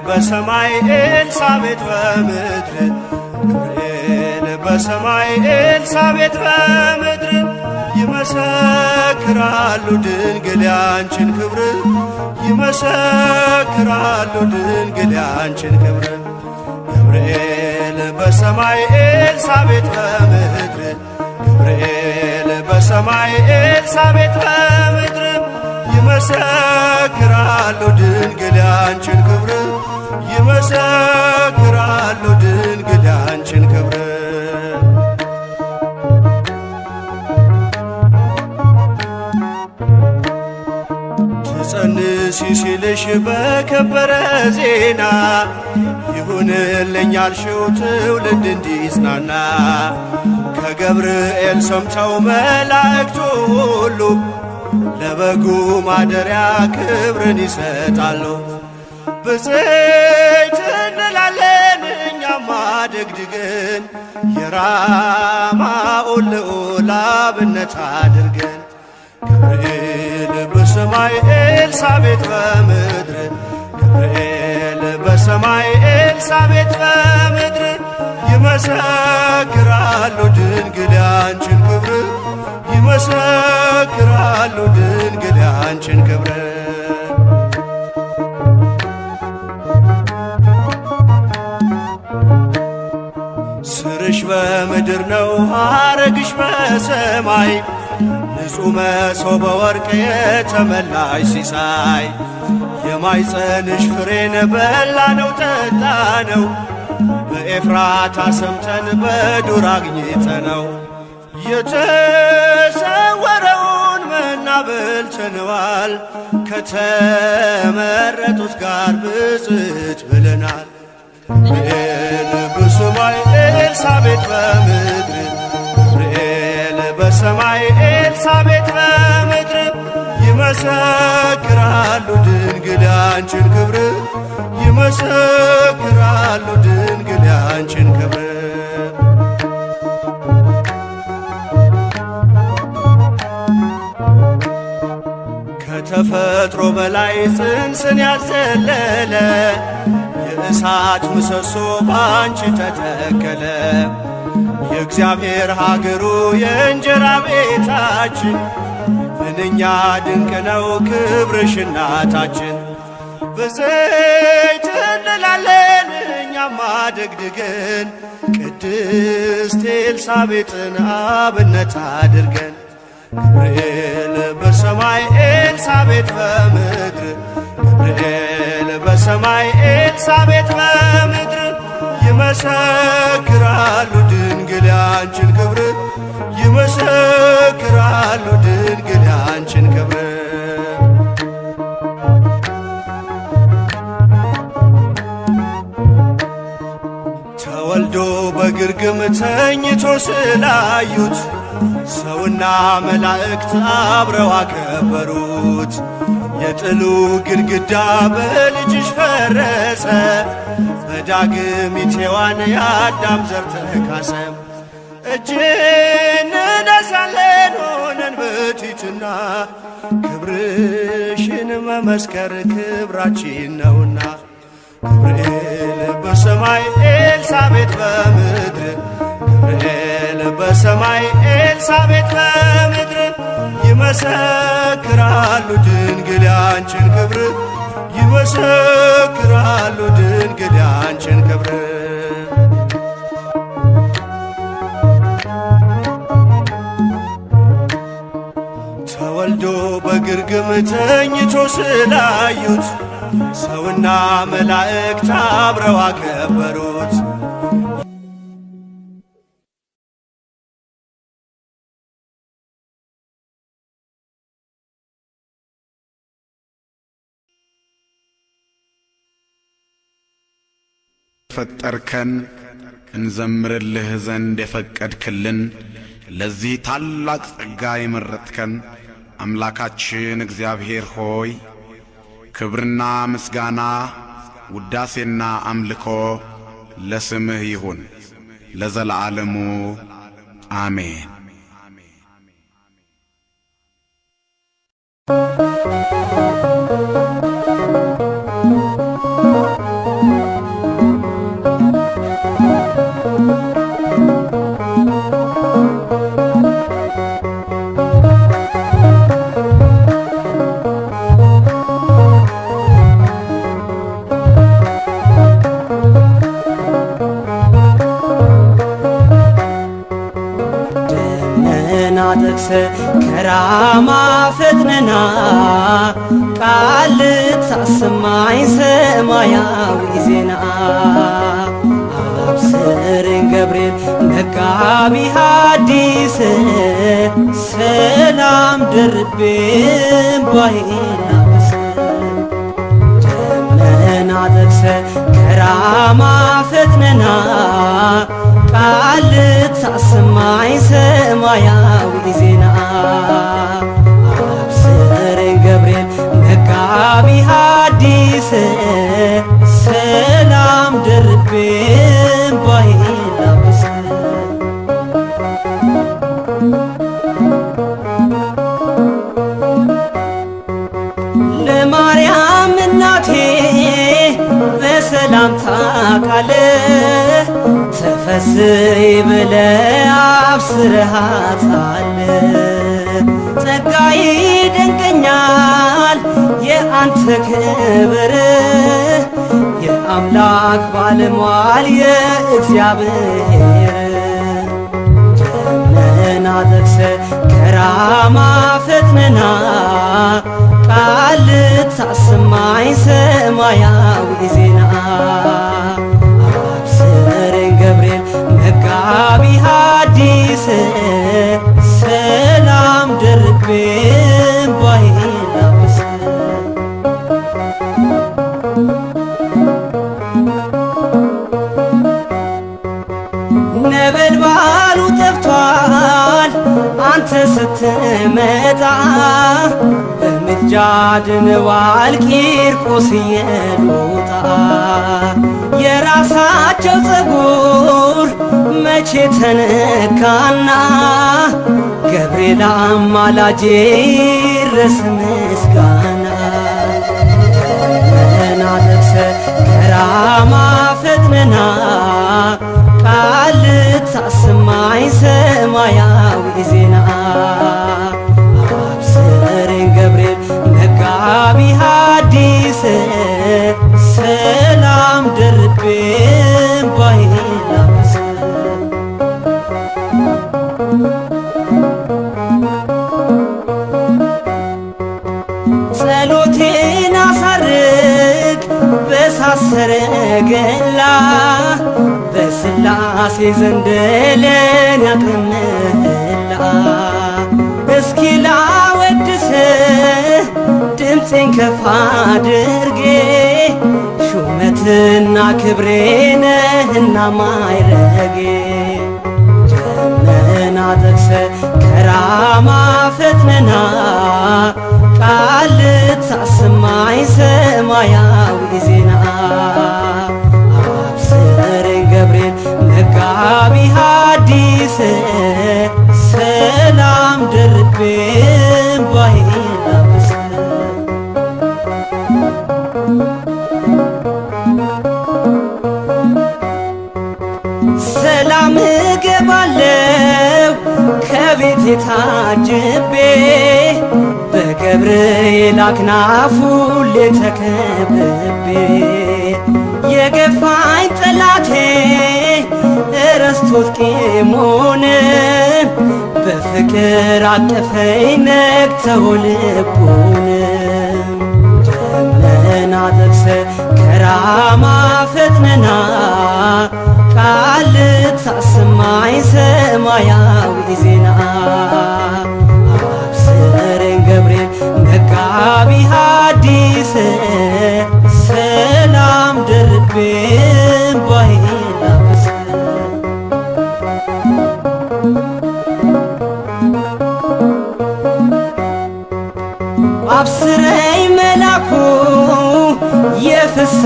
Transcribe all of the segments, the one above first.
በሰማይ ኤልሳቤጥ በምድር ገብርኤል በሰማይ ኤልሳቤጥ በምድር ይመሰክራሉ ድንግል ያንቺን ክብር ይመሰክራሉ ድንግል ያንቺን ክብር ገብርኤል በሰማይ ኤልሳቤጥ በምድር ገብርኤል በሰማይ ኤልሳቤጥ በምድር ይመሰክራሉ ድንግል ያንቺን ክብር ይመሰክራሉ ድንግል ያንቺን ክብር ትጸንሲ ሲልሽ በከበረ ዜና ይሁንልኝ ያልሽው ትውልድ እንዲጽናና ከገብርኤል ሰምተው መላእክቱ ሁሉ ለበጉ ማደሪያ ክብርን ይሰጣሉ ብፅዕት እንላለን እኛማ ደግድገን የራማውን ልዑል አብነት አድርገን ገብርኤል በሰማይ ኤልሳቤጥ በምድር ገብርኤል በሰማይ ኤልሳቤጥ በምድር ይመሰክራሉ ድንግል ያንቺን ክብር ይመሰክራሉ ድንግል ያንቺን ክብር ስርሽ በምድር ነው ሐረግሽ በሰማይ ንጹሕ መሶበ ወርቅ የተመላሽ ሲሳይ የማይጸንሽ ፍሬን በላነው ጠጣነው በኤፍራታ ሰምተን በዱር አግኝተነው የተሰወረውን መና በልተነዋል ከተመረጡት ጋር ብፅዕት ብለናል ገብርኤል በሰማይ ኤልሳቤጥ በምድር ገብርኤል በሰማይ ኤልሳቤጥ በምድር ይመሰክራሉ ድንግል ያንቺን ክብር ይመሰክራሉ ድንግል ያንቺን ክብር ከተፈጥሮ በላይ ጽንስን ያዘለለ የእሳት ምሰሶ ባንቺ ተተከለ የእግዚአብሔር ሀገሩ የእንጀራ ቤታችን ምንኛ ድንቅ ነው ክብርሽ እናታችን ብፅዕት እንላለን እኛማ ደግድገን ቅድስት ኤልሳቤጥን አብነት አድርገን ገብርኤል በሰማይ ኤልሳቤጥ በምድር ገብርኤል በሰማይ ኤልሳቤጥ በምድር ይመሰክራሉ ድንግል ያንቺን ክብር ይመሰክራሉ ድንግል ያንቺን ክብር ተወልዶ በግርግም ተኝቶ ስላዩት ሰውና መላእክት አብረው አከበሩት የጥሉ ግድግዳ በልጅሽ ፈረሰ በዳግሚት ሔዋን የአዳም ዘር ተካሰ እጅ እንነሳለን ሆነን በትሕትና ክብርሽን መመስከር ክብራችን ነውና ገብርኤል በሰማይ ኤልሳቤጥ በምድር ገብርኤል በሰማይ ኤልሳቤጥ በምድር ይመሰክራሉ ድንግል ያንቺን ክብር ይመሰክራሉ ድንግል ያንቺን ክብር ተወልዶ በግርግም ተኝቶ ስላዩት ሰውና መላእክት አብረው አከበሩት ፈጠርከን እንዘምርልህ ዘንድ የፈቀድክልን ለዚህ ታላቅ ጸጋ የመረጥከን አምላካችን እግዚአብሔር ሆይ ክብርና ምስጋና ውዳሴና አምልኮ ለስምህ ይሁን ለዘላለሙ አሜን። ከራማ ፈጥነና ቃል ታሰማኝ ሰማያዊ ዜና አብስረኝ ገብርኤል መጋቢ ሐዲስ ሰላም ደርቤ ባይና በስ ደመና ጠቅሰ ከራማ ፈጥነና ቃል ታሰማኝ ሰማያዊ ዜና አብስረኝ ገብርኤል መጋቢ ሐዲስ ሰላም ደርቤ ባይና በስ ለማርያም እናቴ በሰላምታ ቃል ተፈስሒ ብለህ አብስረሃታል። ጸጋዬ ይደንቀኛል የአንተ ክብር የአምላክ ባለሟል የእግዚአብሔር ደመና ጠቅሰ ከራማ ፈጥነና ቃል ታሰማኝ ሰማያዊ ዜና አብስረኝ ገብርኤል መጋቢ ሐዲስ ሰላም ደርቤ ባይና በስ ነበልባሉ ጠፍቷል አንተ ስትመጣ በምልጃ ድነዋል ቂርቆስ ኢየሉጣ የራሳቸው ፀጉር መቼ ተነካና ገብርኤል አማላጄ ይድረስ ምስጋና ደመና ጠቅሰ ከራማ ፈጥነና ቃል ታሰማኝ ሰማያዊ ዜና አብስረኝ ገብርኤል መጋቢ ሐዲስ ሰላም ደርቤ ባይና በስ ጸሎቴን አሳርግ በእሳት ሰረገላ በስላሴ ዘንድ ለኔ ያቀርብላ እስኪ ላወድስህ ድምፄን ከፍ አድርጌ ሹመትና ክብሬ ነህና ማይረጌ ደመና ጠቅሰ ከራማ ፈጥነና ቃል ታሰማኝ ሰማያዊ ዜና አብስረኝ ገብርኤል መጋቢ ሐዲስ ሰላም ደርቤ ባይና በስ ሰላም እገባለሁ ከቤቴ ታጅቤ በገብርኤል አክናፍ ሁሌ ተከብቤ የገፋኝ ጠላቴ ረስቶት ቂሙን በፍቅር አቀፈኝ ነክተው ልቡን ደመና ጠቅሰ ከራማ ፈጥነና ቃል ታሰማኝ ሰማያዊ ዜና አብስረኝ ገብርኤል መጋቢ ሐዲስ ሰላም ደርቤ ባይና በስ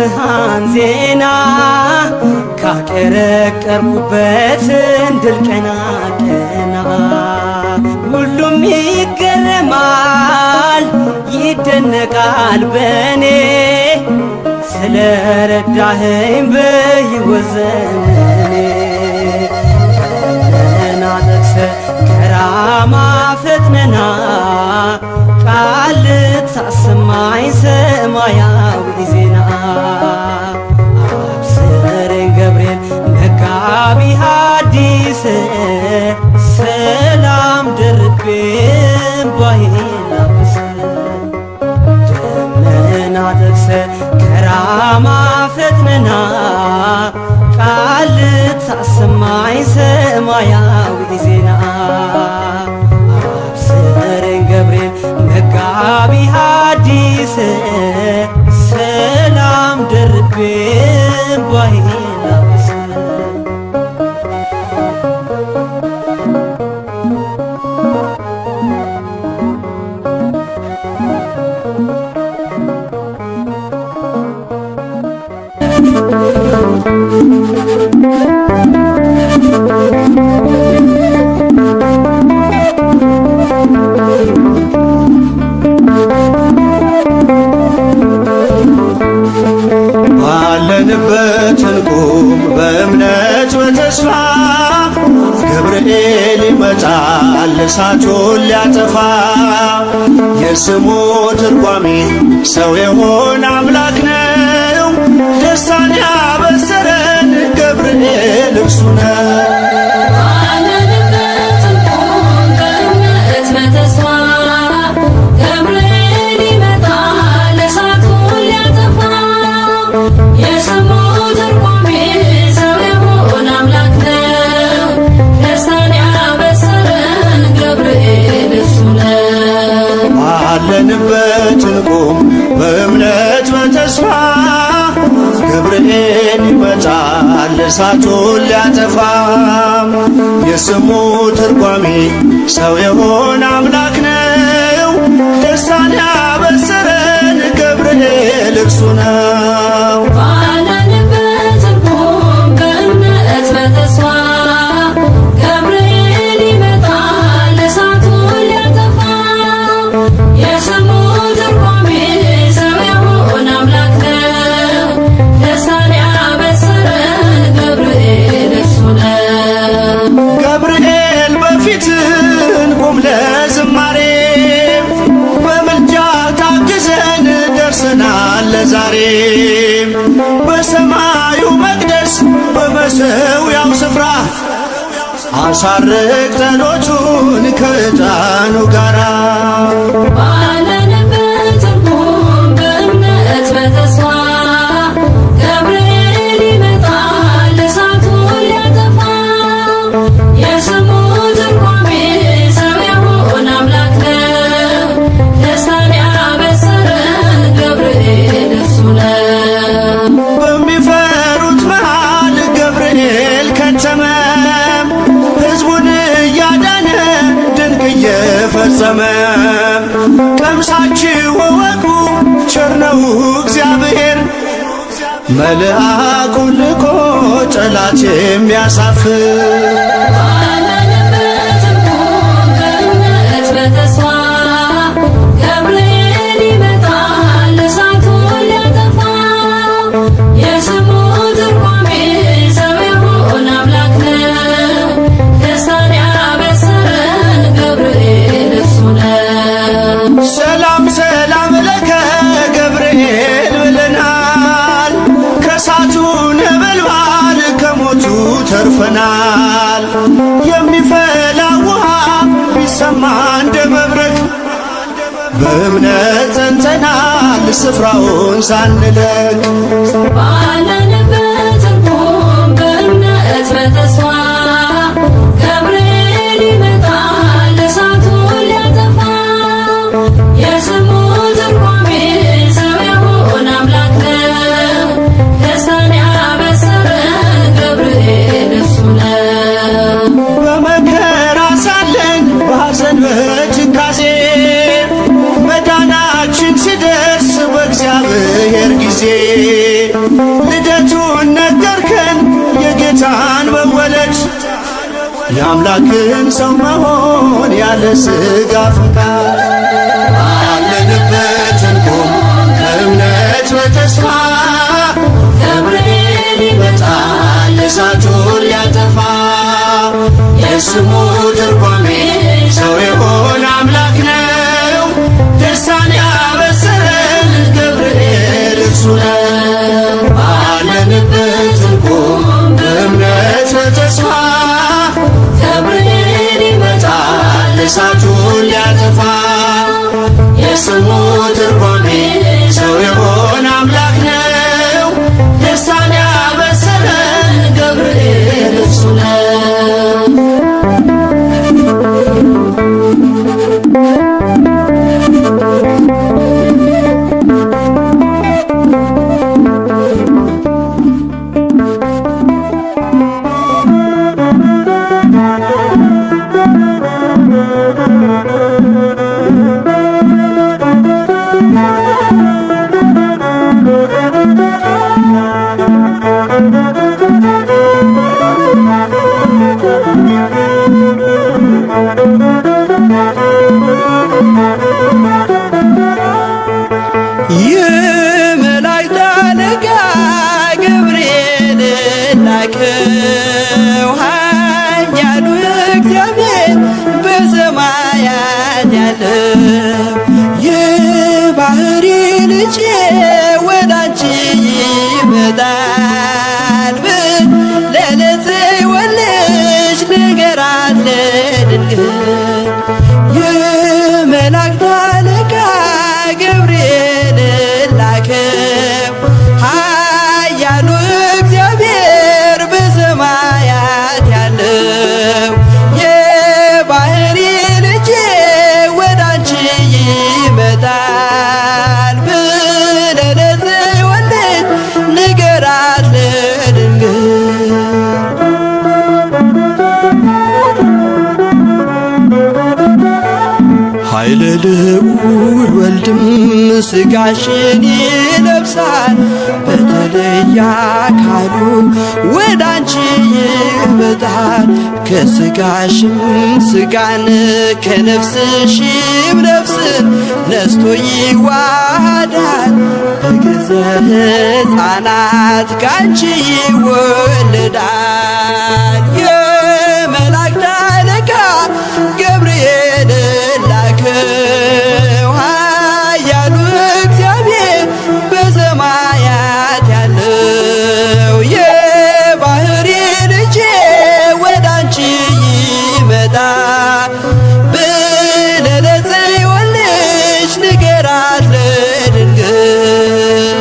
የንስሐን ዜና ካቀረቀርኩበት እንድል ቀና ቀና ሁሉም ይገረማል ይደነቃል በኔ ስለረዳኸኝ በሕይወት ዘመኔ ደመና ጠቅሰህ ከራማ ፈጥነና ቃል ልታሰማኝ ሰማያዊ ዜና አብስረኝ ገብርኤል መጋቢ ሐዲስ ሰላም ደርቤ እንባዬን ላብስ ደመና ጠቅሰህ ከራማ ፈጥነና ቃል ልታሰማኝ ሰማያዊ ዜና አብስረኝ ገብርኤል መጋቢ ሐዲስ ሰላም ደርቤ እንባዬን ላብስ ባለንበት እንቁም በእምነት በተስፋ ገብርኤል ይመጣል እሳቱን ሊያጠፋ የስሙ ትርጓሜ ሰው የሆነ አምላክ ነው ደስታን ያበሰረን ገብርኤል እርሱ ነው ባለንበት እንቁም በእምነት በተስፋ ገብርኤል ይመጣል እሳቱን ሊያጠፋ የስሙ ትርጓሜ ሰው የሆነ አምላክ ነው ደስታን ያበሰረን ገብርኤል እርሱ ነው ባለንበት እንቁም በእምነት በተስፋ ገብርኤል ይመጣል እሳቱን ሊያጠፋ የስሙ ትርጓሜ ሰው የሆነ አምላክ ነው ደስታን ያበሰረን ገብርኤል እርሱ ነው ገብርኤል በፊት እንቁም ለዝማሬ በምልጃ ታግዘን ደርሰናል ለዛሬ በሰማዩ መቅደስ በመሠዊያው ስፍራ አሳርግ ጸሎቱን ከዕጣኑ ጋራ ባለንበት እንቁም በእምነት በተስፋ ገብርኤል ይመጣል እሳቱን ሊያጠፋ የስሙ ትርጓሜ ሰው የሆነ አምላክ ነው ደስታን ያበሰረን ገብርኤል እርሱ ነው በሚፈሩት መሃል ገብርኤል ከተመ ሕዝቡን እያዳነ ድንቅ እየፈጸመ ቀምሳችሁ እወቁ ቸር ነው እግዚአብሔር መልአኩን ልኮ ጠላት የሚያሳፍር ባለንበት እንቁም በእምነት በተስፋ ገብርኤል ይመጣል እሳቱን ሊያጠፋ የስሙ ትርጓሜ ሰው የሆነ አምላክ ነው ደስታን ያበሰረን ገብርኤል እርሱ ነው ሰላም ሰላም ለከ ገብርኤል ብለናል ከእሳቱ ነበልባል ከሞቱ ተርፈናል የሚፈላ ውሃ ቢሰማ እንደ መብረቅ በእምነት ጸንተናል ስፍራውን ሳንለቅ ባለንበት እንቁም በእምነት በተስፋ ገብርኤል ይመጣል እሳቱን ሊያጠፋ የስሙ ትርጓሜ ሰው የሆነ አምላክ ነው ደስታን ያበሰረን ገብርኤል እርሱ ነው በመከራ ሳለን በሐዘን በትካዜ መዳናችን ሲደርስ በእግዚአብሔር ጊዜ የአምላክን ሰው መሆን ያለ ሥጋ ፈቃድ ባለንበት እንቆም በእምነት በተስፋ ገብርኤል ይመጣል እሳቱን ሊያጠፋ የስሙ ትርጓሜ ሰው የሆነ አምላክ ነው ደስታን ያበሰረን ገብርኤል እርሱ ነው ባለንበት እንቆም በእምነት በተስፋ ገብርኤል ይመጣል እሳቱን ሊያጠፋ የስሙ ትርጓሜ ሰው የሆነ አምላክ ነው ደስታን ያበሰረን ገብርኤል እርሱ ነው የመላእክት አለቃ ገብርኤል ላከው ኃያሉ እግዚአብሔር በሰማያት ያለው የባህሪ ልጅ ወዳንቺ ይመጣል ለጽዮን ልጅ ንገራት ለድንግል የመላእክት አለቃ ገብርኤል ላከው ኃያሉ እግዚአብሔር በሰማያት ያለው የባህሪ ልጅ ወዳንቺ ይመጣል ለጽዮን ልጅ ንገራት ለድንግል ኃይለ ልዑል ወልድም ሥጋሽን ይለብሳል በተለየ አካሉ ወዳንቺ ይመጣል ከሥጋሽም ሥጋን ከነፍስሽም ነፍስን ነስቶ ይዋሃዳል በግዘ ሕፃናት ካንቺ ይወለዳል የመላእክት አለቃ ገብርኤል ላከው ኃያሉ እግዚአብሔር በሰማያት ያለው የባህሪ ልጅ ወዳንቺ ይመጣል ለጽዮን ልጅ ንገራት ለድንግል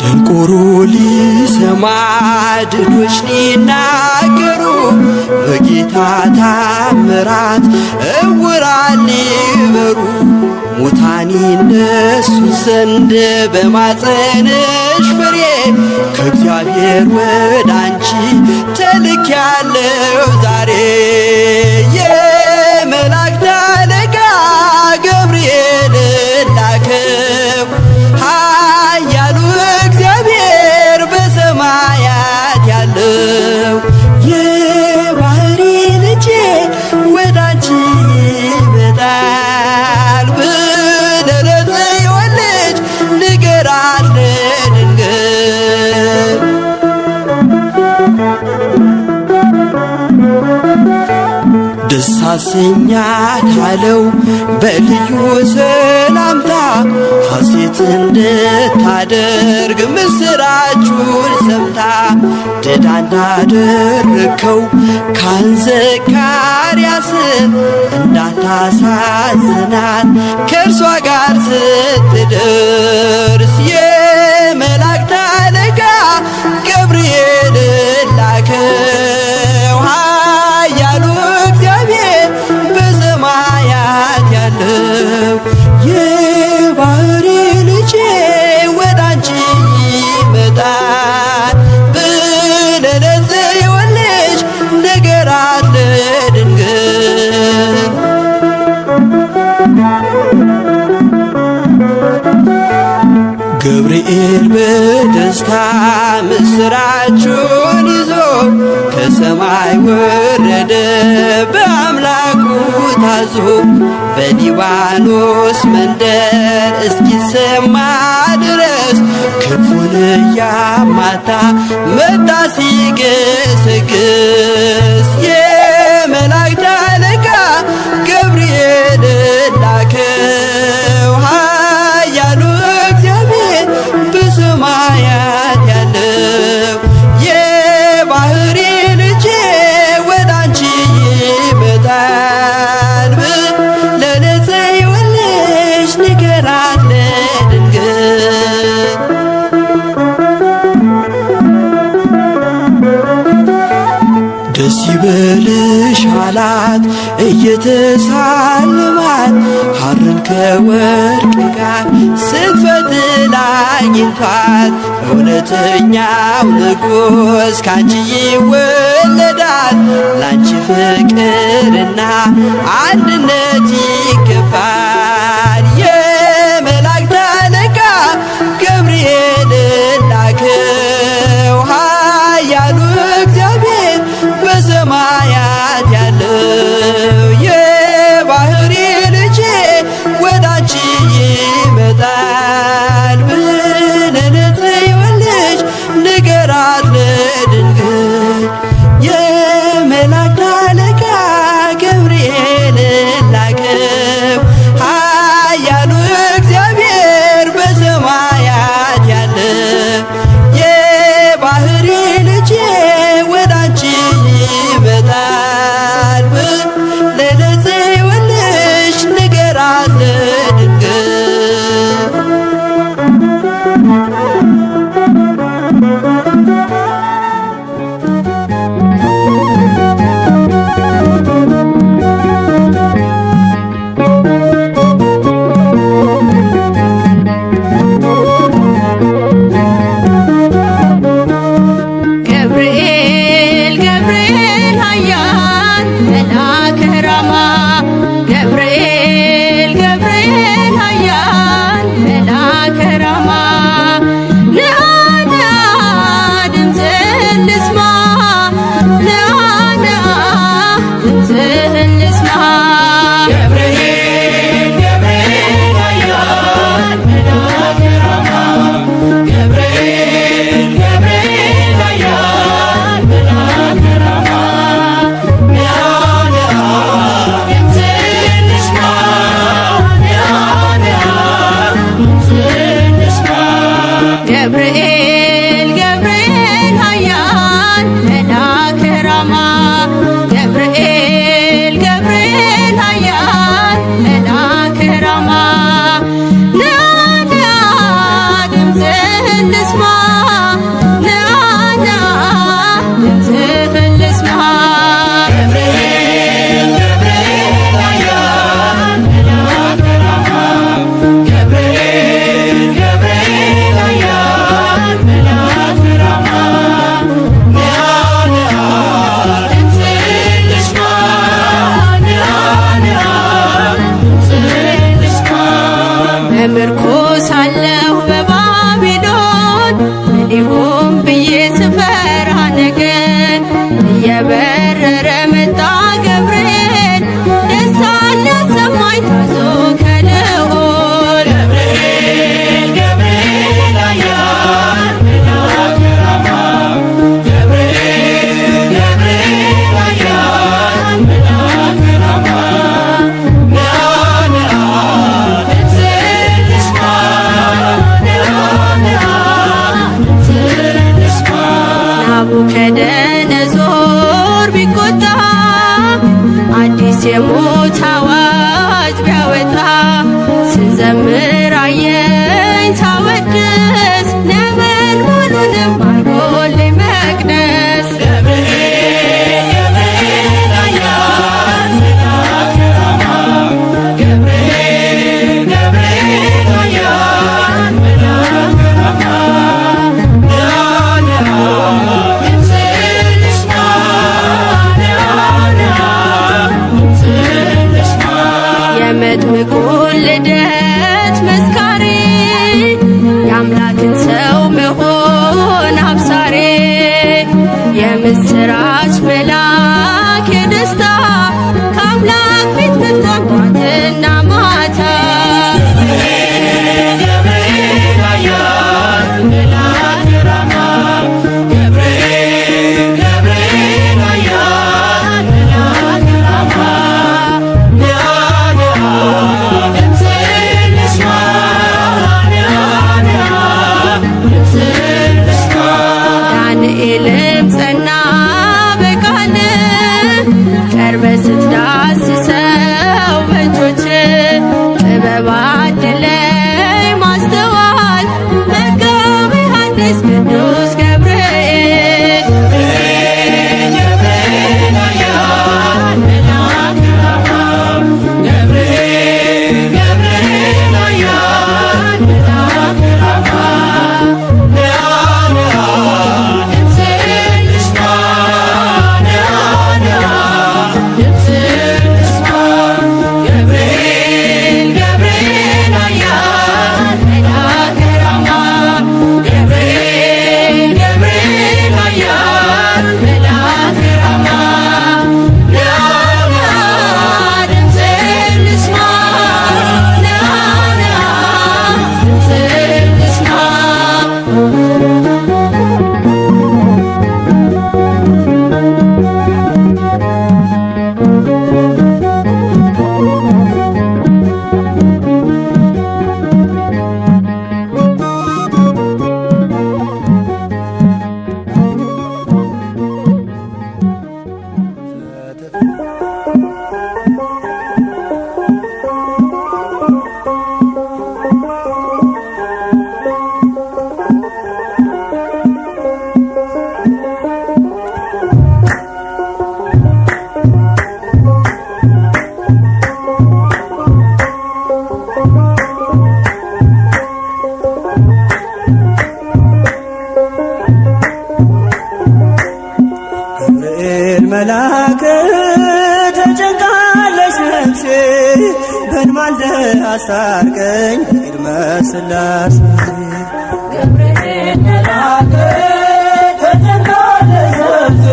ደንቆሮ ሊሰማ ድዶች ሊናገሩ በጌታ ታምራት እውራን ሊበሩ ሙታን ይነሱ ዘንድ በማፀንሽ ፍሬ ከእግዚአብሔር ወዳንቺ ተልኬያለሁ ዛሬ የመላእክት አለቃ ገብርኤል ላከው ኃያሉ እግዚአብሔር በሰማያት ያለው የባህሪ ልጅ ወዳንቺ ይመጣል ለጽዮን ልጅ ንገራት ለድንግል ደስ አሰኛት አለው በልዩ ሰላምታ ሐሴት እንድታደርግ ምስራቹን ሰምታ ድዳ እንዳደረከው ካህን ዘካርያስን እንዳታሳዝናት ከእርሷ ጋር ስትደርስ የመላእክት አለቃ ገብርኤል ላከው ኃያሉ እግዚአብሔር በሰማያት ያለው የባህሪ ልጅ ወዳንቺ ይመጣል ለጽዮን ልጅ ንገራት ለድንግል ገብርኤል በደስታ ምስራቹን ይዞ ከሰማይ ወረደ በአምላኩ ታዞ በሊባኖስ መንደር እስኪሰማ ድረስ ክንፉን እያማታ መጣ ሲገሰግስ የመላእክት አለቃ ገብርኤል ላከው ኃያሉ እግዚአብሔር በሰማያት ያለው የባህሪ ልጄ ወዳንቺ ይመጣል ለጽዮን ልጅ ንገራት ለድንግል ደስ ይበልሽ አላት እየተሳለማት ሐርን ከወርቅ ጋር ስትፈትል አግኝቷት እውነተኛው ንጉሥ ካንቺ ይወለዳል ላንቺ ፍቅርና አንድነት ይገባል የመላእክት አለቃ ገብርኤል ላከው ኃያሉ እግዚአብሔር በሰማያት ያለው የባህሪ ልጄ ወዳንቺ ይመጣል ለጽዮን ልጅ ንገራት ለድንግል የመላእክት አለቃ ገብርኤል ላከው ኃያሉ እግዚአብሔር በሰማያት ያለው የባህሪ ልጄ ወዳንቺ ይመጣል ለጽዮን ልጅ ንገራት ለድንግል ናቡከደነጾር ቢቆጣ አዲስ የሞት አዋጅ ቢያወጣ ስንዘምር አየኝ ሳወድስ ነበልባሉንም አርጎልኝ መቅደስ ገብርኤል የምስራች መላክ የደስታ ከአምላክ ፊት መጥቷል ጧትና ማታ ዳንኤልም ጸና በቃል ቀርበ ስትዳስሰው በእጆች ጥበብ አድለኝ ማስተዋል መጋቤ ሐዲስ ቅዱስ ገብርኤል መላክ ተጨንቃለች ነፍሴ በእንባል አስታርቀኝ ቅድመ ሥላሴ ገብርኤል መላክ ተጨንቃለች ነፍሴ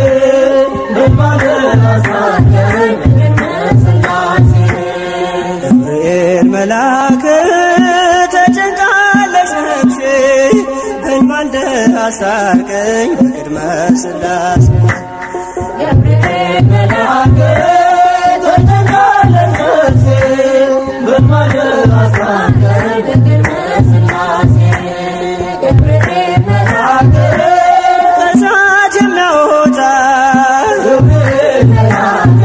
በእንባል አስታርቀኝ ቅድመ ሥላሴ ገብርኤል መላክ ተጨንቃለች ነፍሴ በእንባል አስታርቀኝ ቅድመ ሥላሴ ገብርኤል መላክ ተጨንቃለች ነፍሴ በእንባል አስታርቀኝ ቅድመ ሥላሴ ገብርኤል መላክ ከእሳት የሚያወጣ ገብርኤል መላክ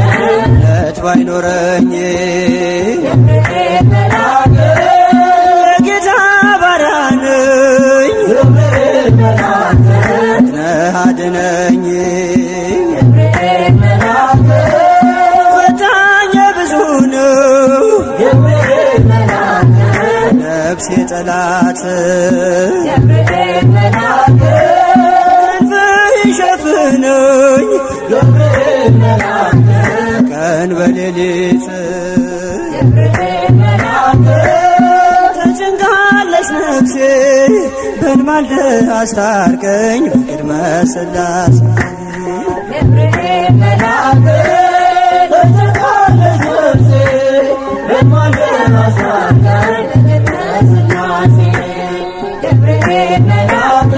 ለት ባይኖረኝ ገብርኤል መላክ የጌታ ባሪያ ነኝ ገብርኤል መላክ ነህ አድነኝ ነፍሴ ጠላት ገብርኤል መላክ ክንፍህ ይሸፍነኝ ገብርኤል መላክ ቀን በሌሊት ገብርኤል መላክ ተጨንቃለች ነፍሴ በእንባል አስታርቀኝ ቅድመ ሥላሴ ገብርኤል መላክ ተጨንቃለች ነፍሴ በእንባል አስታርቀኝ ገብርኤል መላክ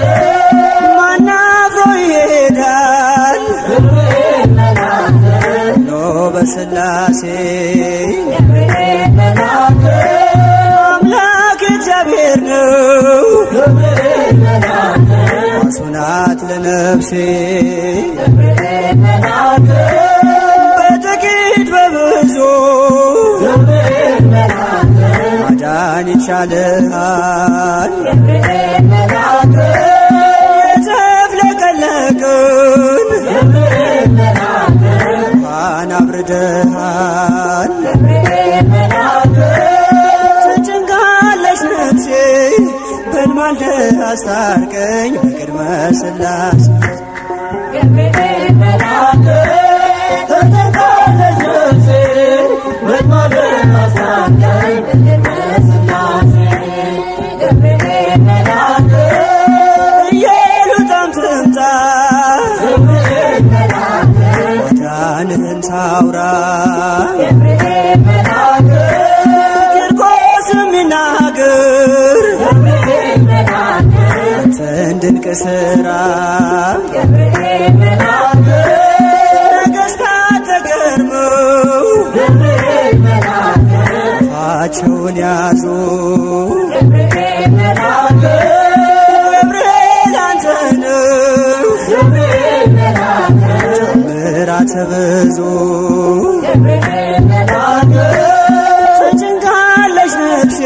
ማን አብሮ ይሄዳል ገብርኤል መላክ ኖ በሥላሴ ገብርኤል መላክ አምላክ እግዚአብሔር ነው ገብርኤል መላክ ዋሱናት ለነፍሴ ገብርኤል መላክ በጥቂት በብዙ ገብርኤል መላክ ማዳን ይቻልሃል ገብርኤል መላክ የተፍለቀለቅን ገብርኤል መላክ እንኳን አብርደሃል ገብርኤል መላክ ተጨንቃለች ነፍሴ በእንባል አስታርቀኝ ቅድመ ሥላሴ ገብርኤል መላክ ተጨንቃለች ነፍሴ በእንባል አስታርቀኝ ቅድመ ሥላሴ ገብርኤል መላክ ኢየሩሳሌም ትምጣ ገብርኤል ስራ ገብርኤል መልአክ ነገሥታት ተገርመው ገብርኤል መልአክ አፋቸውን ያዙ ገብርኤል መልአክ ገብርኤል አንተነህ ገብርኤል መልአክ ምሕረት ብዙ ገብርኤል መልአክ ተጨንቃለች ነፍሴ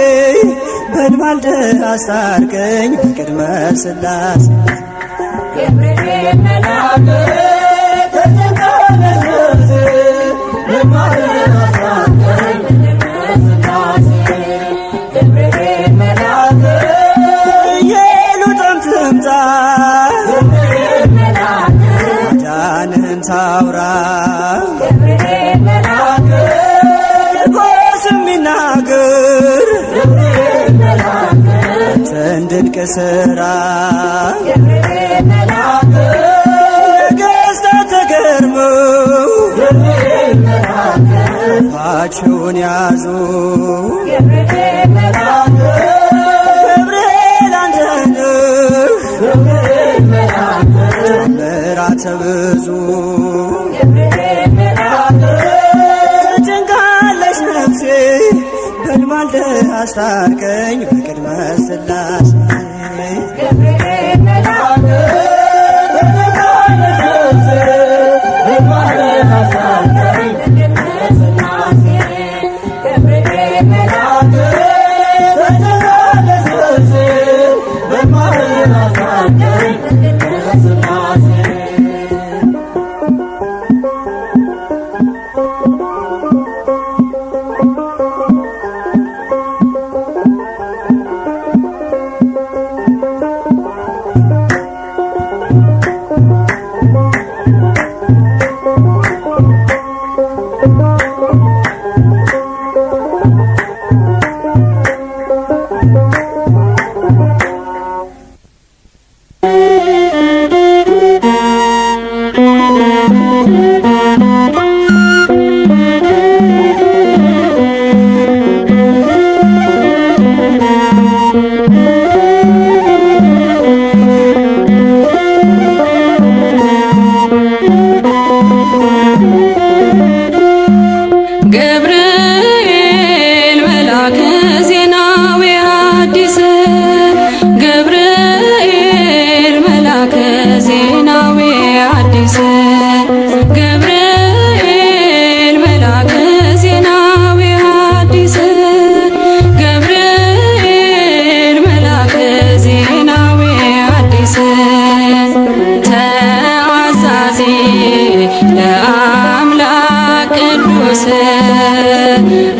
በልማልደ አስታርቀኝ በቅድመ ሥላሴ ገብርኤል መልአክ ተጨንቃለች ነፍሴ በልማልደ አስታርቀኝ በቅድመ ሥላሴ ገብርኤል መልአክ ኢየሉጣም ትምጣ ገብርኤል መልአክ ማዳንህን ታውራ ገብርኤል መልአክ ቂርቆስ የሚናገር ገብርኤል መልአክ አንተን ድንቅ ሥራ ገብርኤል መልአክ ነገሥታት ተገርመው ገብርኤል መልአክ አፋቸውን ያዙ ገብርኤል መልአክ ገብርኤል አንተነህ ገብርኤል መልአክ ምሕረት ብዙ ገብርኤል መልአክ ተጨንቃለች ነፍሴ በልማልደ አስታርቀኝ በቅድመ ሥላሴ ገብርኤል መልአክ ተጨንቃለች ነፍሴ በልማልደ አስታርቀኝ በቅድመ ሥላሴ ገብርኤል መልአክ ተጨንቃለች ነፍሴ በልማልደ አስታርቀኝ በቅድመ ሥላሴ ገብርኤል መልአከ ዜናዊ ሐዲስ ገብርኤል መልአከ ዜናዊ ሐዲስ ገብርኤል መልአከ ዜናዊ ሐዲስ ገብርኤል መልአከ ዜናዊ ሐዲስ ተአዛዚ ለአምላክ ቅዱስ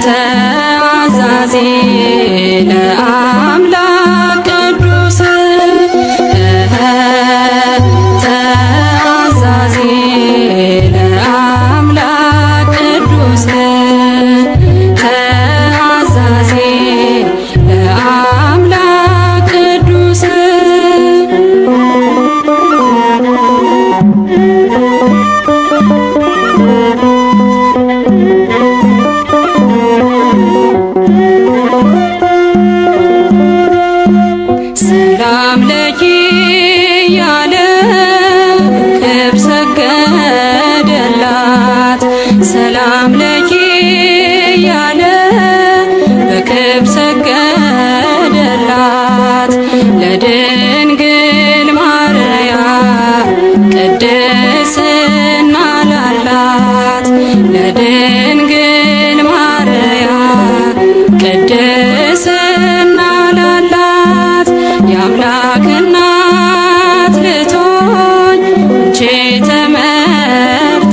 ተአዛዚ ለአምላክ ቅዱስ ተአዛዚ ለአምላክ ቅዱስ ተአዛዚ ለአምላክ ቅዱስ ሰላም ለኪ ያለ ክብር ሰገደላት ሰላም ለኪ ያለ በክብር ሰገደላት ለድንግል ማርያም ቅድስና ላላት ለድንግል ማርያም ቅድስና ላላት የአምላክ እናት ልትሆኝ አንቺ ተመርጠሻል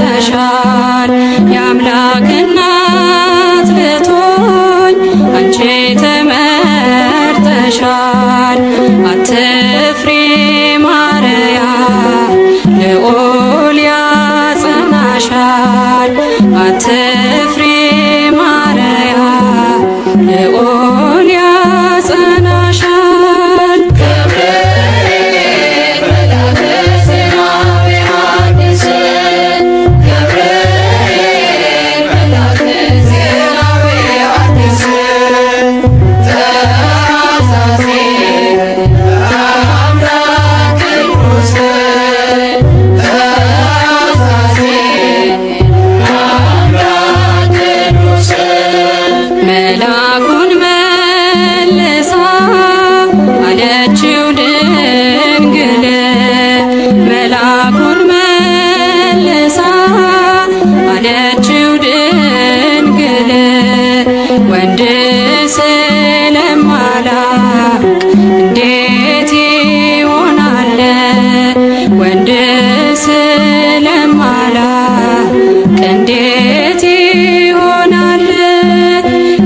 የአምላክ እናት ልትሆኝ አንቺ ተመርጠሻል አትፍሪ ማርያም ልዑል ያጸናሻል ለማላውቅ እንዴት ይሆናል?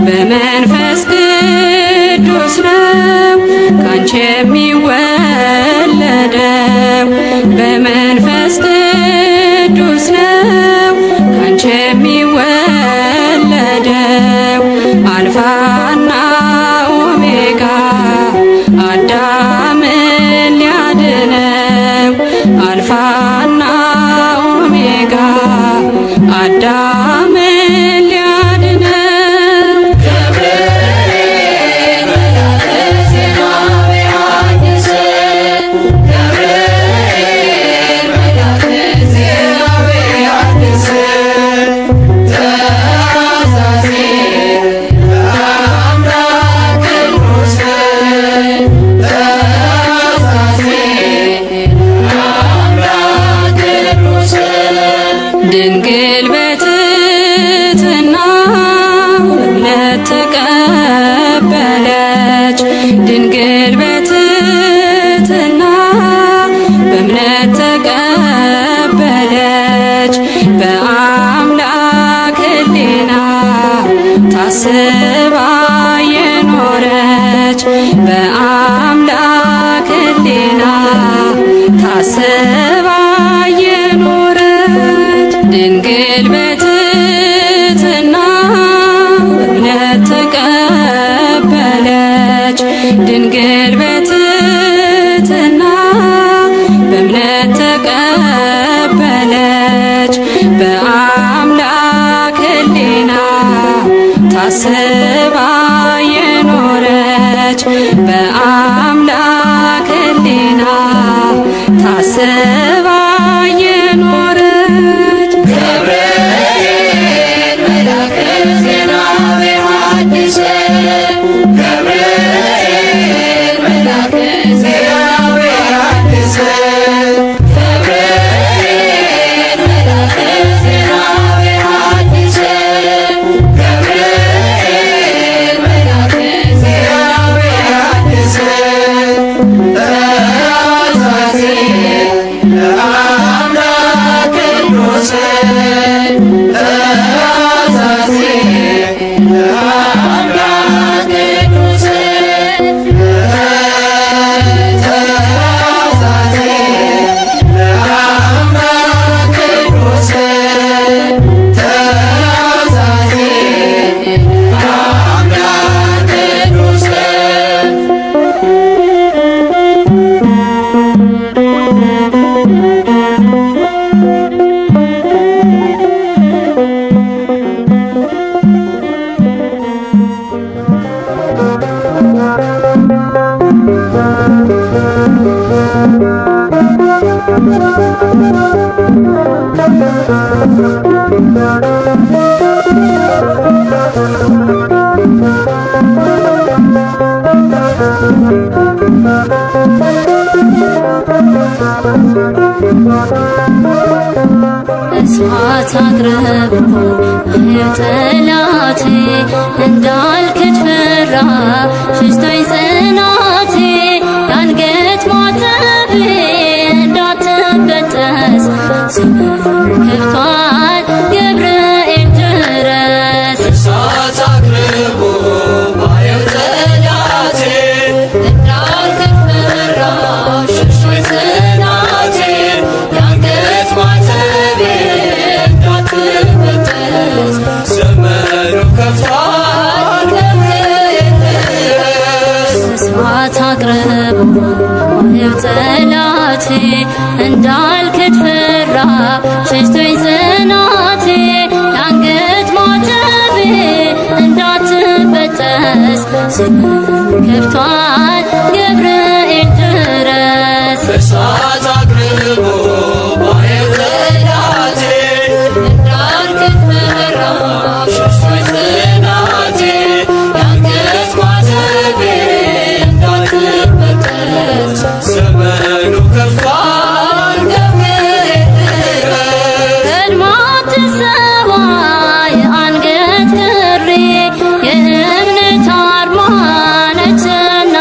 በመንፈስ ቅዱስ ነው ካንቺ የሚወለደው፣ በመንፈስ ቅዱስ ነው ካንቺ የሚወለደው። አልፋና ኦሜጋ አዳምን ሊያድነው፣ አልፋና ኦሜጋ አዳምን ሊያድነው። ገብርኤል መልአከ ዜና በዮሐንስ፣ ገብርኤል መልአከ ዜና በዮሐንስ፣ ተአዛዚ ለአምላክ ቅዱስ፣ ተአዛዚ ለአምላክ ቅዱስ። ድንግል በትሕትና እምነት ተቀበለች፣ ድንግል በትሕትና በእምነት ተቀበለች። በአምላክ ሕሊና ታስባ የኖረች፣ በአምላክ ሕሊና ታስባ የኖረች። ድንግል በትሕትና እምነት ተቀበለች፣ ድንግል በትሕትና በእምነት ተቀበለች። በአምላክ ሕሊና ታስባ የኖረች፣ በአምላክ ሕሊና ታስባ የኖረች። ገብርኤል መልአከ ዜና በዮሐንስ፣ ገብርኤል መልአከ ዜና በዮሐንስ፣ ገብርኤል መልአከ ዜና በዮሐንስ፣ ገብርኤል መልአከ ዜና በዮሐንስ፣ ተአዛዚ ለአምላክ ቅዱስ፣ ተአዛዚ ለአምላክ ቅዱስ፣ ተአዛዚ ለአምላክ ቅዱስ፣ ተአዛዚ ለአምላክ ቅዱስ። እሳት አቅርቦ ጠላቴ እንዳልክድ ፈራ ሽሽቶኝ ጽናቴ የአንገት ማተቤ እንዳትበጠስ ዘመን ከፍቷል ገብርኤል ድረስ። እሳት አቅርቦ ጠላቴ እንዳልክድ ፈራ ሽሽቶኝ ጽናቴ የአንገት ማተቤ እንዳትበጠስ ዘመኑ ከፍቷል ገብርኤል ድረስ። እሳት አቅርቦ ጠላቴ እንዳልክድ ፈራ ሽሽቶኝ ጽናቴ የአንገት ማተቤ እንዳትበጠስ ዘመን ከፍቷል ገብርኤል ድረስ። እሳት አቅርቦ ጠላቴ እንዳልክድ ፈራ ሽሽቶኝ ጽናቴ የአንገት ማተቤ እንዳትበጠስ ዘመኑ ከፍቷል ገብርኤል ድረስ። ቀድማ ትሰባ የአንገት ክሬ የእምነት አርማ ነችና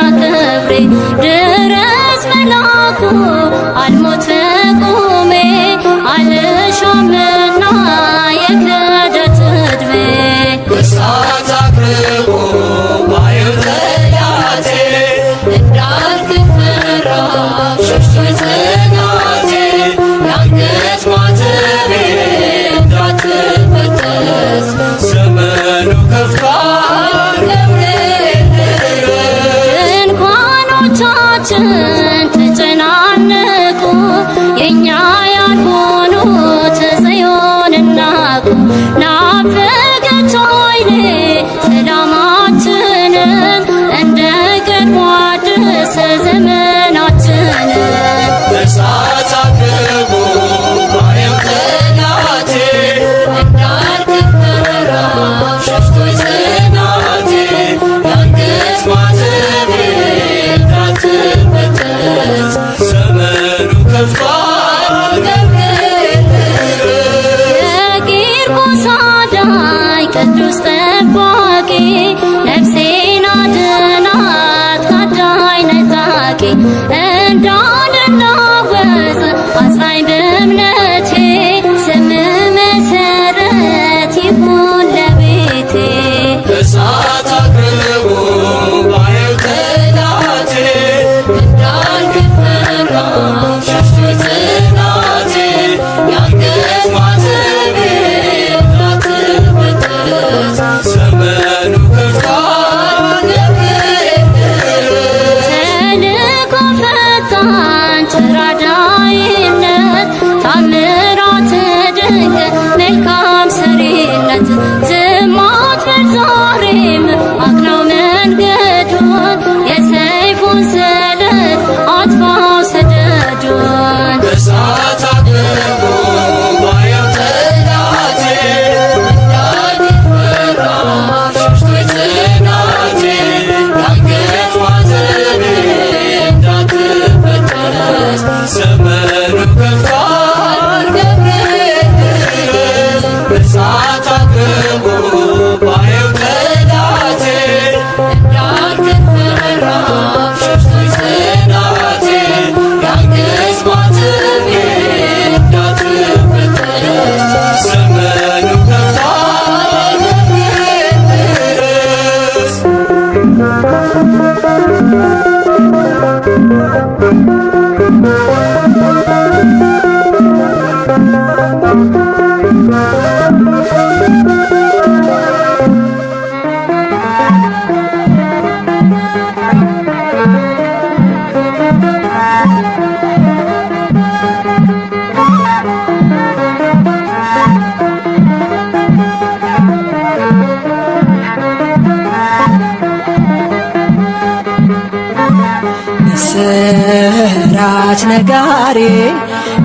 ስራች ነጋሪ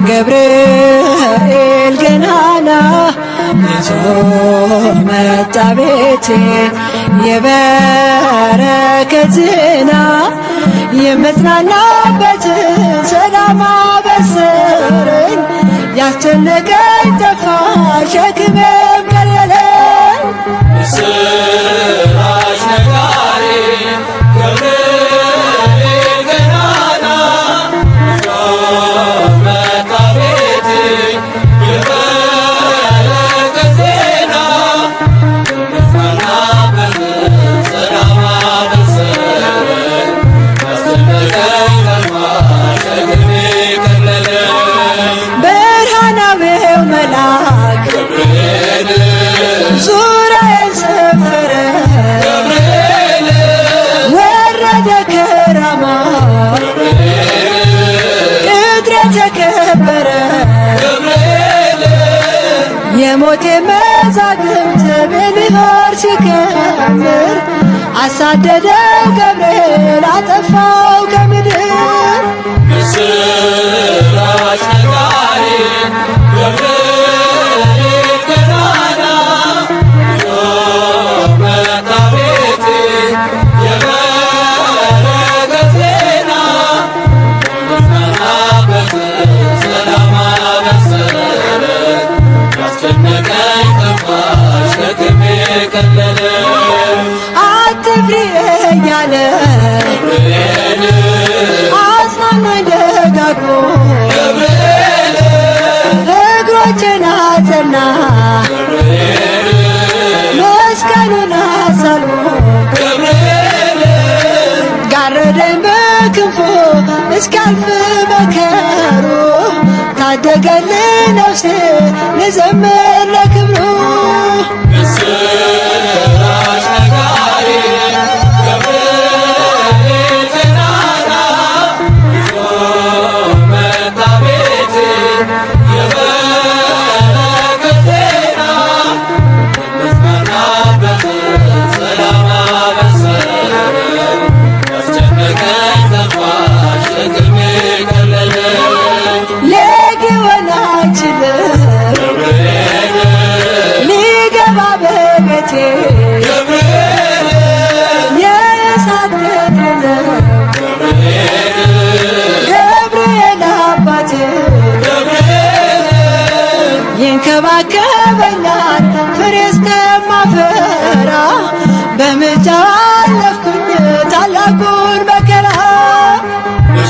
ገብርኤል ገናና ይዞ መጣ ቤቴ የበረከት ዜና የምጽናናበትን ሰላም አበሰረኝ ያስጨነቀኝ ጠፋ ሸክሜም ቀለለኝ ስራች ነጋሪ ዙሪያዬን ሰፈረ ወረደ ከራማ ቅጥሬ ተከበረ የሞቴ መዛግብት በልሆር ሲከምር አሳደደው ገብርኤል አጠፋው ከምድር ስራች ነጋሪ አትፍሪ እያለ አጽናናኝ ደጋግሞ እግሮቼን አጸና መስቀሉን አሳልሞ ጋረደኝ በክንፉ እስካልፍ መከሩ ታደገልኝ ነፍሴ ልዘምር ለክብሩ ስራች ነጋሪ ገብርኤል ገናና ይዞ መጣ ቤቴ የበረከት ዜና የምጽናናበት ሰላም አበሰረኝ ያስጨነቀኝ ጠፋ ሸክሜ ቀለለኝ ሊሆን አይችልም ሊገባ በቤቴ የእሳት ቅጥር ነው ገብርኤል አባቴ ይንከባከበኛል ፍሬ እስከማፈራ በምልጃው አለፍኩኝ ታላቁን መከራ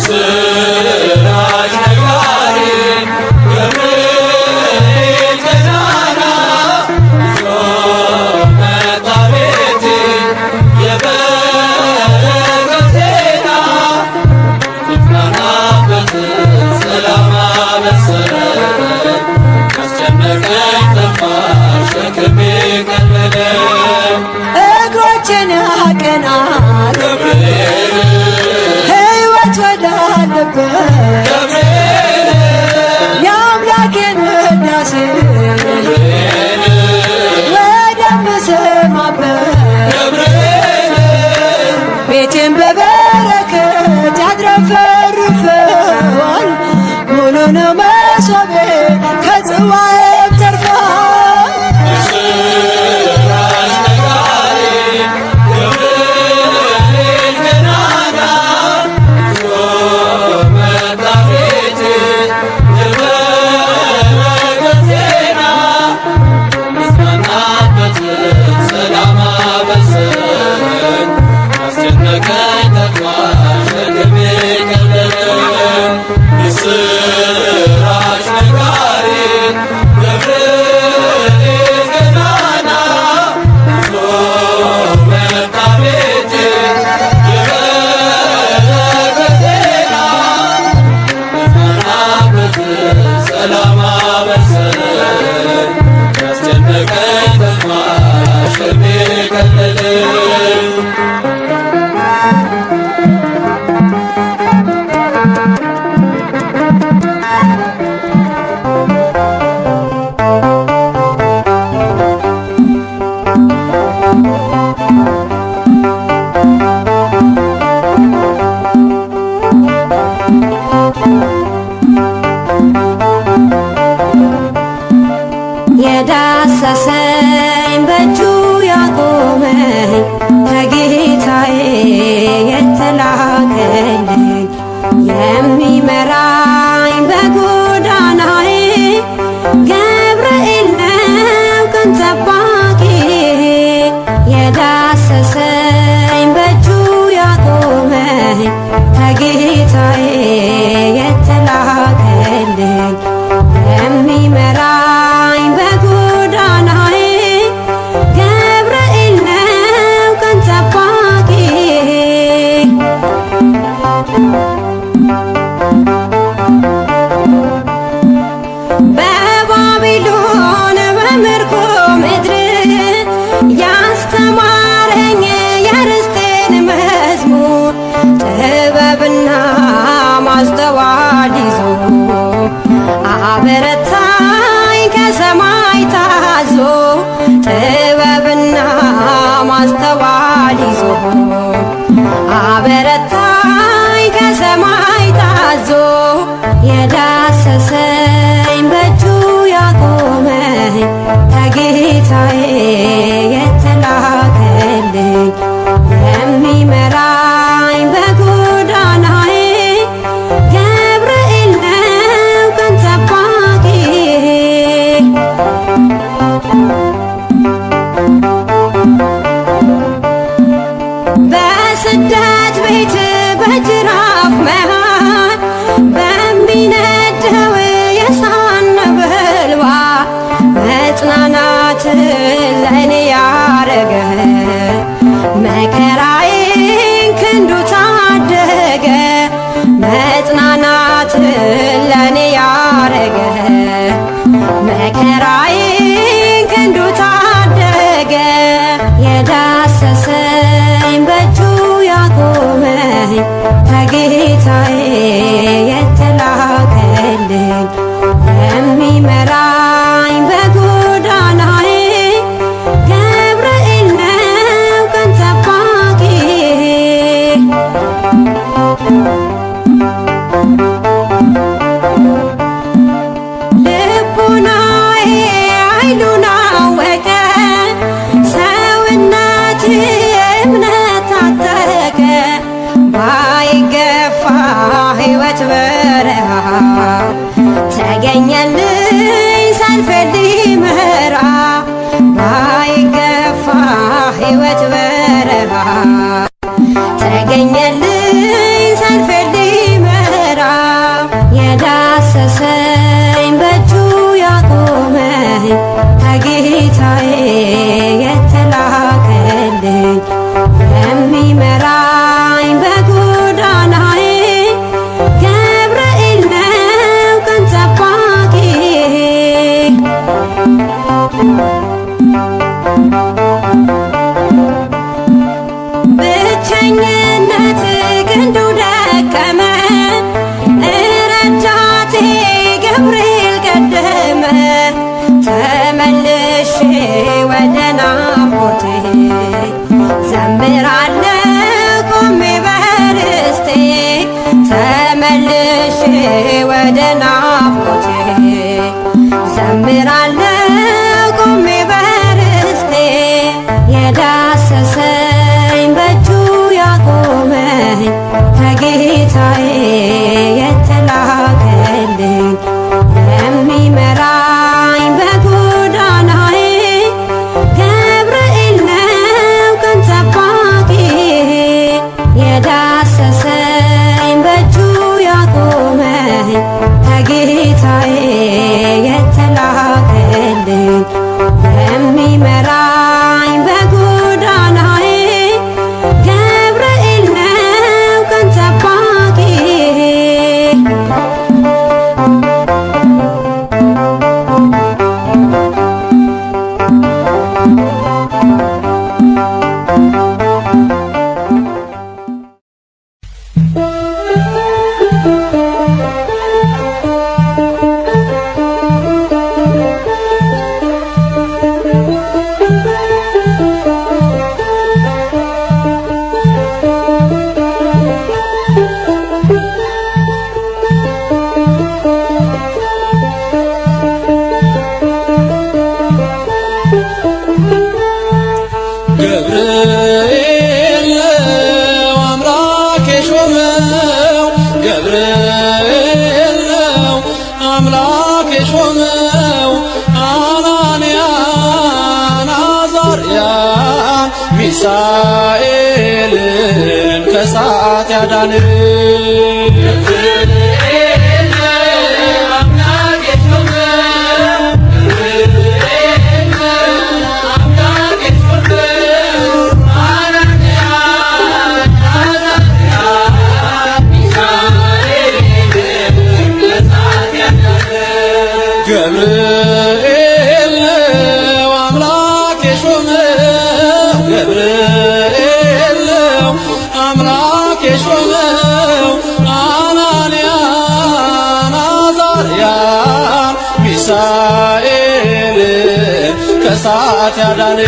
ስራች ነጋሪ ገብርኤል ገናና ይዞ መጣ ቤቴ የበረከት ዜና የምጽናናበት ሰላም አበሰረኝ ያስጨነቀኝ ጠፋ ሸክሜ ቀለለኝ እግሮቼን ያቀናል ሕይወት ወዳለበት የአምላኬን ውዳሴ ወደምሰማበት ቤቴን በበረከት ያድረፈርፈዋል ሙሉ ነው መሶቤ ከጽዋዬም ተርፏል ስራች ነጋሪ ገብርኤል ገናና ይዞ መጣ ቤቴ የበረከት ዜና የምጽናናበት ሰላም አበሰረኝ ያስጨነቀኝ ጠፋ ሸክሜ ቀለለኝ የስራች ነጋሪ ገብርኤል ገናና ይዞ መጣ ቤቴ የበረከት ዜና የምጽናናበት ሰላም አበሰረኝ የዳሰሰኝ በእጁ ያቆመኝ ከጌታዬ የተላከልኝ የሚመራኝ በጎዳናዬ ገብርኤል ነው ቀን ጠባቂዬ የዳሰሰኝ በእጁ ያቆመኝ ከጌታዬ የተላከልኝ የሚመራኝ በጎዳናዬ ገብርኤል ነው ቀን ጠባቂዬ በባቢሎን በምርኮ ምድር ያስተማረኝ የርስቴን መዝሙር ጥበብና ማስተዋል ይዞ አበረታኝ ከሰማይ ታዞ ጥበብና ማስተዋል ይዞ አበረታኝ ከሰማይ ታዞ የዳሰሰኝ በእጁ ያቆመኝ ከጌታዬ የተላከልኝ የሚመራኝ በጎዳናዬ ገብርኤል ነው ቀን ጠባቂዬ በስደት ቤት በጅራፍ መሃል በሚነደው የእሳት ነበልባል መጽናናት ለእኔ ያረገ መከራዬን ክንዱ ታደገ መጽናናት ለእኔ ያረገ መከራዬን ክንዱ ታደገ የዳሰሰኝ በእጁ ያቆመኝ ከጌታዬ የተላከልኝ የሚመራኝ በጎዳናዬ ገብርኤል ነው ቀን ጠባቂዬ ልቡናዬ ኃይሉን አወቀ ሰውነቴ እምነት ታጠቀ ባይገፋ ሕይወት በረሃ ተገኘልኝ ሰልፍ ሊመራ ባይገፋ ሕይወት በረሃ ተገኘልኝ ሰልፍ ሊመራ የዳሰሰኝ በእጁ ያቆመኝ ከጌታዬ የተላከልኝ የሚመራኝ በጎዳናዬ ገብርኤል ነው ቀን ጠባቂዬ ብቸኝነት ክንዱ ደከመ ረዳቴ ገብርኤል ቀደመ ተመልሼ ወደ ናፍቆቴ ዘምራለሁ ቆሜ በርስቴ ተመልሼ ወደ ናፍቆቴ ዘምራለሁ ቆሜ በርስቴ የዳሰሰኝ በእጁ ያቆመኝ ከጌታዬ የተላከልኝ የሚመራኝ በጎዳናዬ ገብርኤል ነው ቀን ጠባቂዬ የዳሰሰኝ በእጁ ያቆመኝ ከጌታዬ የተላከልኝ የሚመራኝ በጎዳናዬ ሚሳኤልን ከእሳት ያዳን ገብርኤል ነው አምላክ የሾመው ገብርኤል ነው አምላክ የሾመው አናንያን አዛርያን ሚሳኤልን ከእሳት ያዳን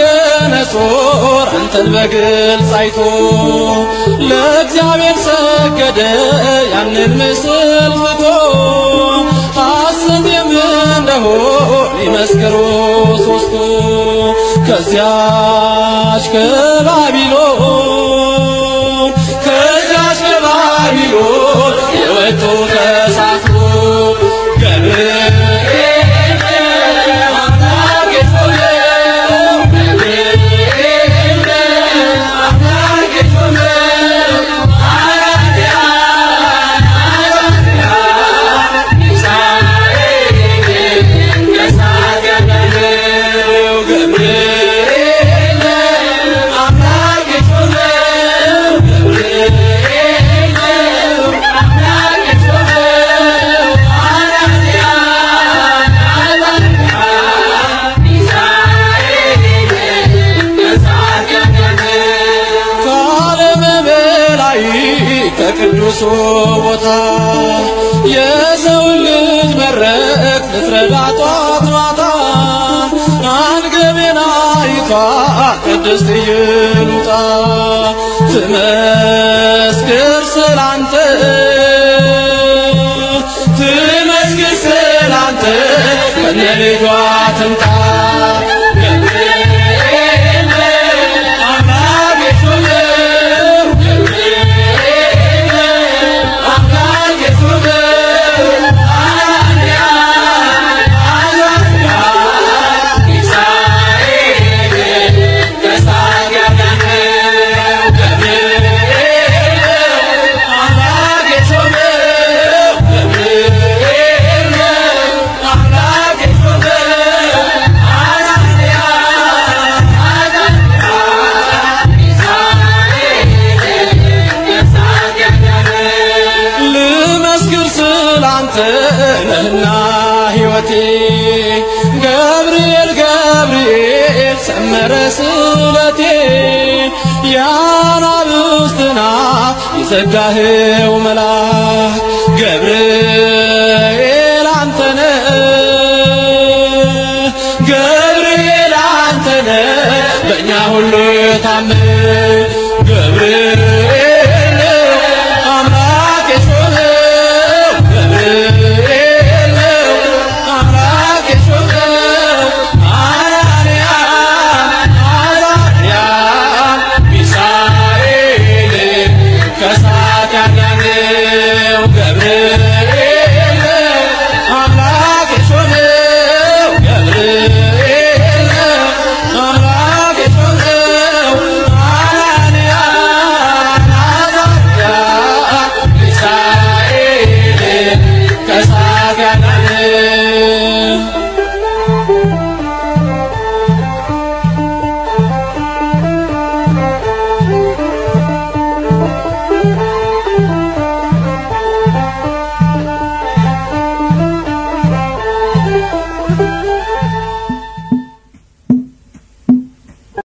ናቡከደነጾር አንተን በግልጽ አይቶ ለእግዚአብሔር ሰገደ ያንን ምስል ትቶ ሐሰት እንደሆን ይመስክሩ ሦስቱ ከዚያች ከባቢሎን የወጡ ተሳቱ ከቅዱሱ ቦታ የሰው ልጅ መረቅ ልትረዳ ጧት ማታ አንገቤና ይቷ ቅድስት ይሉጣ ትመስክር ስላንተ ከነ ልጇ ትምጣ ነህና ሕይወቴ ገብርኤል ገብርኤል ሰመረ ስለቴ ያናብስትና የዘጋኸው መልአክ ገብርኤል